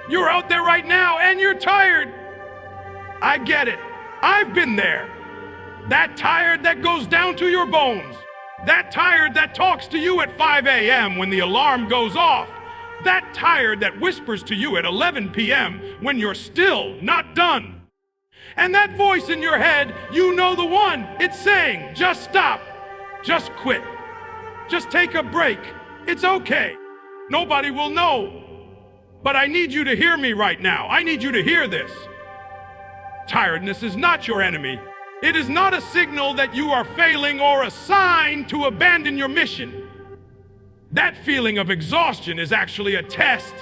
You're out there right now and you're tired. I get it. I've been there. That tired that goes down to your bones. That tired that talks to you at 5 a.m. when the alarm goes off. That tired that whispers to you at 11 p.m. when you're still not done. And that voice in your head, you know the one. It's saying, just stop. Just quit. Just take a break. It's okay. Nobody will know. But I need you to hear me right now. I need you to hear this. Tiredness is not your enemy. It is not a signal that you are failing or a sign to abandon your mission. That feeling of exhaustion is actually a test,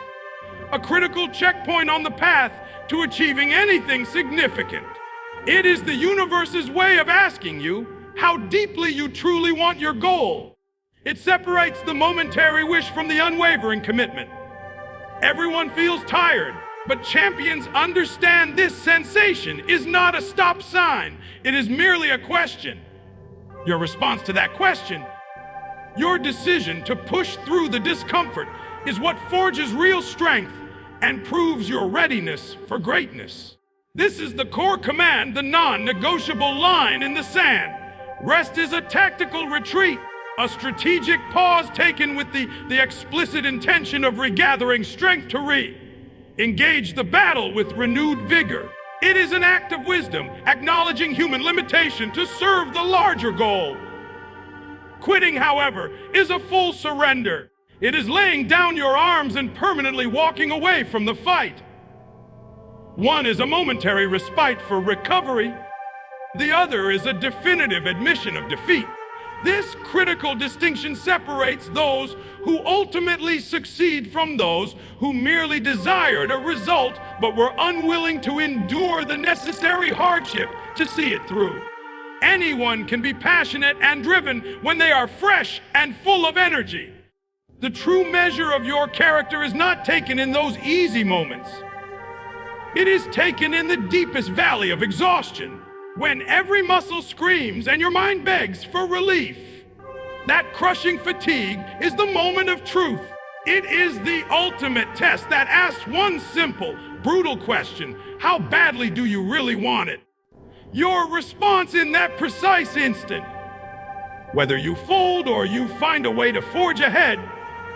a critical checkpoint on the path to achieving anything significant. It is the universe's way of asking you how deeply you truly want your goal. It separates the momentary wish from the unwavering commitment. Everyone feels tired, but champions understand this sensation is not a stop sign. It is merely a question. Your response to that question, your decision to push through the discomfort, is what forges real strength and proves your readiness for greatness. This is the core command, the non-negotiable line in the sand. Rest is a tactical retreat, a strategic pause taken with the explicit intention of regathering strength to engage the battle with renewed vigor. It is an act of wisdom, acknowledging human limitation to serve the larger goal. Quitting, however, is a full surrender. It is laying down your arms and permanently walking away from the fight. One is a momentary respite for recovery. The other is a definitive admission of defeat. This critical distinction separates those who ultimately succeed from those who merely desired a result but were unwilling to endure the necessary hardship to see it through. Anyone can be passionate and driven when they are fresh and full of energy. The true measure of your character is not taken in those easy moments. It is taken in the deepest valley of exhaustion, when every muscle screams and your mind begs for relief. That crushing fatigue is the moment of truth. It is the ultimate test that asks one simple, brutal question: how badly do you really want it? Your response in that precise instant, whether you fold or you find a way to forge ahead,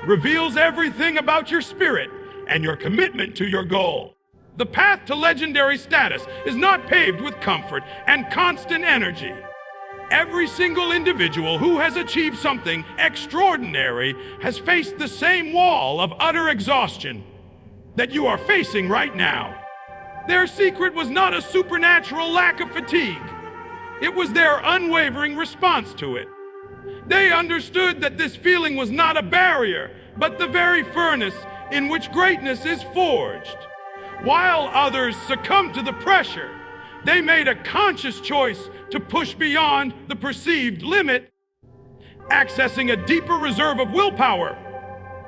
reveals everything about your spirit and your commitment to your goal. The path to legendary status is not paved with comfort and constant energy. Every single individual who has achieved something extraordinary has faced the same wall of utter exhaustion that you are facing right now. Their secret was not a supernatural lack of fatigue. It was their unwavering response to it. They understood that this feeling was not a barrier, but the very furnace in which greatness is forged. While others succumbed to the pressure, they made a conscious choice to push beyond the perceived limit, accessing a deeper reserve of willpower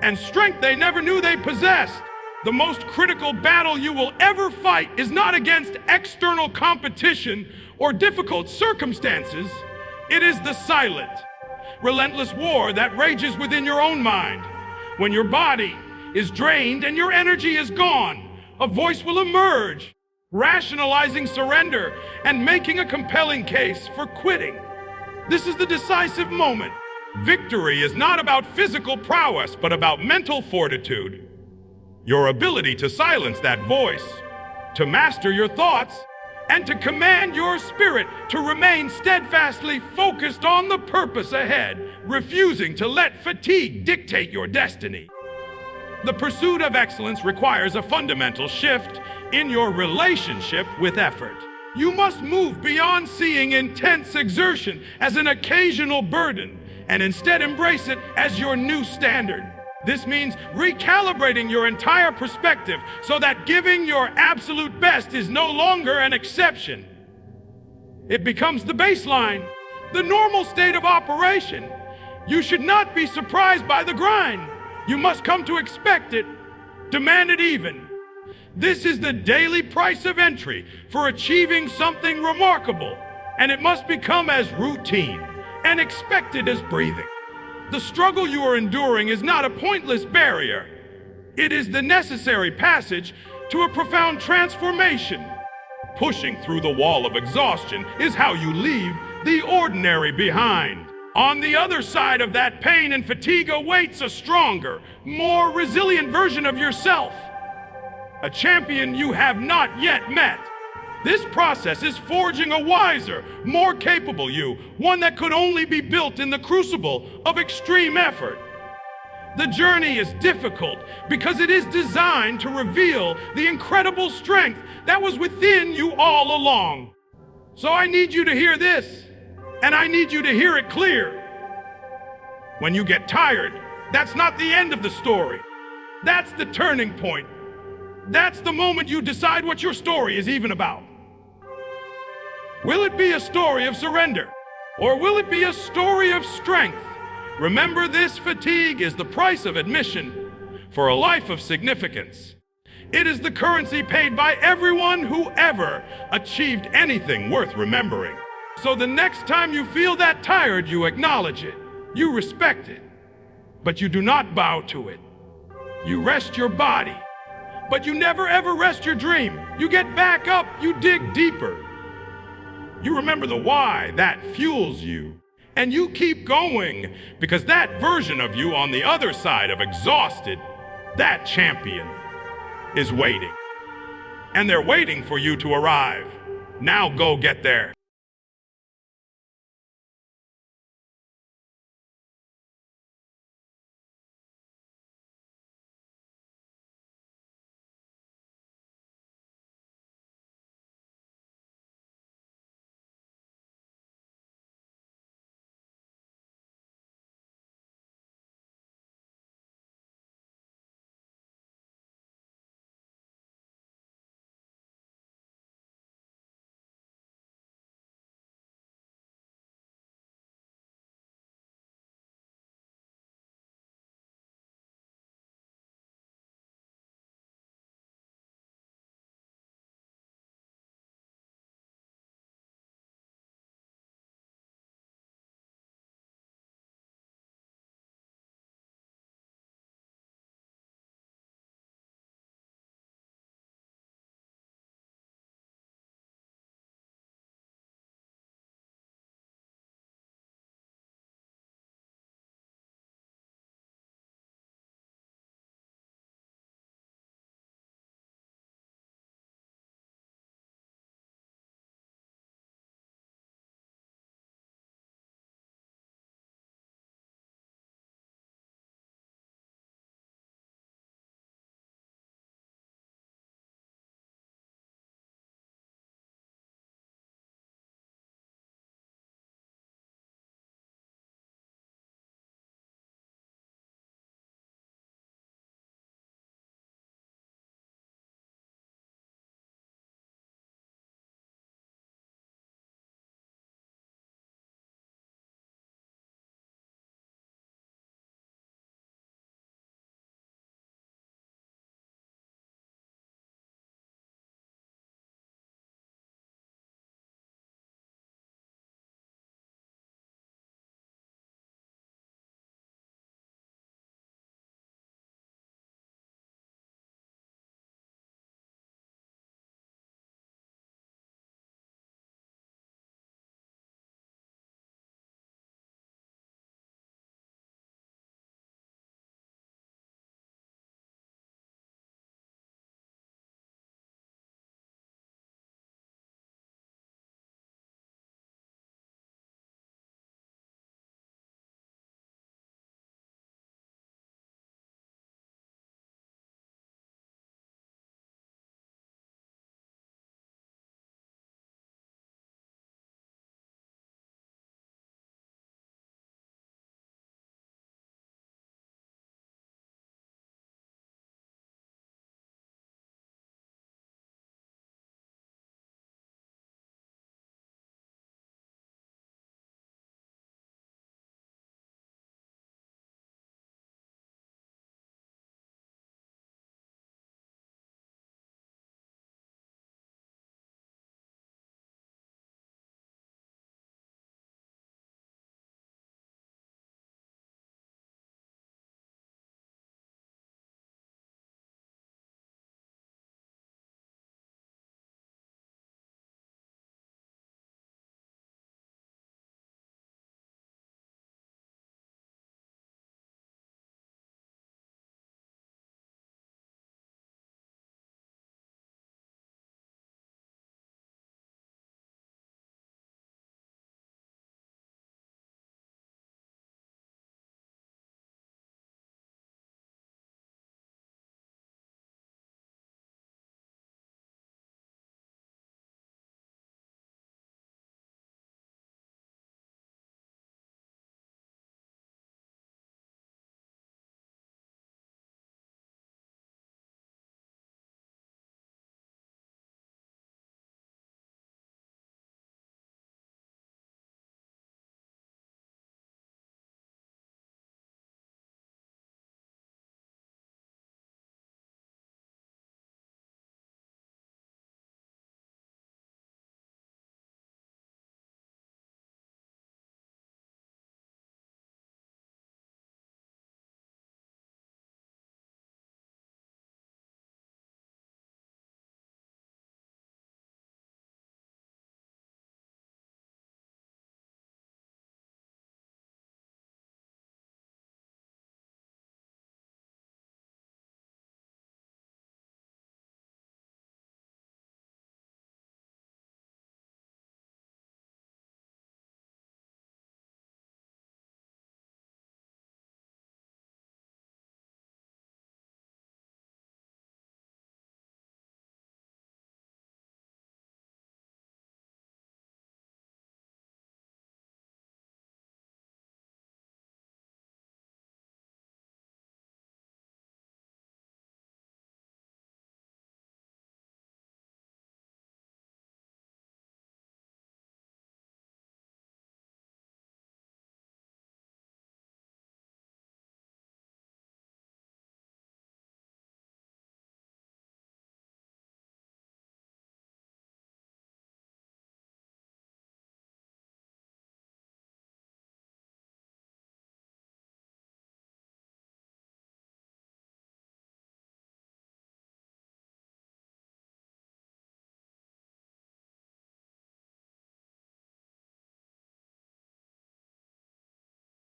and strength they never knew they possessed. The most critical battle you will ever fight is not against external competition or difficult circumstances. It is the silent, relentless war that rages within your own mind. When your body is drained and your energy is gone, a voice will emerge, rationalizing surrender and making a compelling case for quitting. This is the decisive moment. Victory is not about physical prowess, but about mental fortitude. Your ability to silence that voice, to master your thoughts, and to command your spirit to remain steadfastly focused on the purpose ahead, refusing to let fatigue dictate your destiny. The pursuit of excellence requires a fundamental shift in your relationship with effort. You must move beyond seeing intense exertion as an occasional burden and instead embrace it as your new standard. This means recalibrating your entire perspective so that giving your absolute best is no longer an exception. It becomes the baseline, the normal state of operation. You should not be surprised by the grind. You must come to expect it, demand it even. This is the daily price of entry for achieving something remarkable, and it must become as routine and expected as breathing. The struggle you are enduring is not a pointless barrier. It is the necessary passage to a profound transformation. Pushing through the wall of exhaustion is how you leave the ordinary behind. On the other side of that pain and fatigue awaits a stronger, more resilient version of yourself. A champion you have not yet met. This process is forging a wiser, more capable you, one that could only be built in the crucible of extreme effort. The journey is difficult because it is designed to reveal the incredible strength that was within you all along. So I need you to hear this, and I need you to hear it clear. When you get tired, that's not the end of the story. That's the turning point. That's the moment you decide what your story is even about. Will it be a story of surrender, or will it be a story of strength? Remember, this fatigue is the price of admission for a life of significance. It is the currency paid by everyone who ever achieved anything worth remembering. So the next time you feel that tired, you acknowledge it, you respect it, but you do not bow to it. You rest your body, but you never ever rest your dream. You get back up, you dig deeper. You remember the why that fuels you. And you keep going because that version of you on the other side of exhausted, that champion, is waiting. And they're waiting for you to arrive. Now go get there.